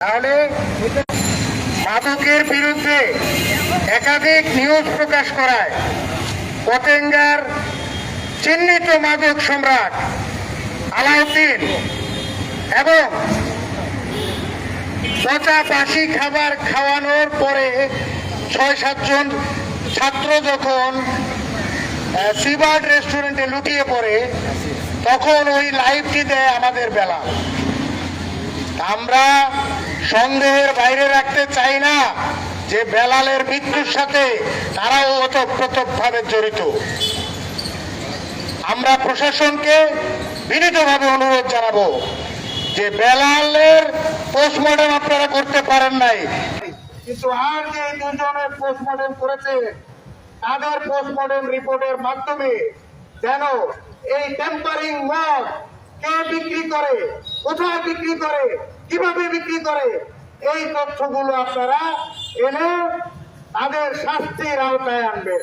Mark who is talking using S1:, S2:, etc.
S1: তাহলে মাদকের বিরুদ্ধে একাধিক নিউজ প্রকাশ করায় পতেঙ্গার চিহ্নিত মাদক সম্রাট আলাউদ্দিন এবং পচা বাসি খাবার খাওয়ানোর পরে ৬-৭ জন ছাত্র যখন সিবার্ড রেস্টুরেন্টে লুটিয়ে পড়ে তখন ওই লাইভটি দেয় আমাদের বেলা। আমরা সন্দেহের বাইরে রাখতে চাই না যে বেলালের মৃত্যুর সাথে তারাও ওতপ্রোতভাবে জড়িত। আমরা প্রশাসনকে বিনীতভাবে অনুরোধ জানাবো যে বেলালের পোস্টমর্টম আপনারা করতে পারেন নাই, কিন্তু আর যে দুজনের পোস্টমর্টম করেছে তাদের পোস্টমর্টম রিপোর্টের মাধ্যমে যেন এই টেম্পারিং মদ কে বিক্রি করে, কোথায় বিক্রি করে, কিভাবে বিক্রি করে, এই তথ্যগুলো আপনারা এনে তাদের শাস্তির আওতায় আনবেন।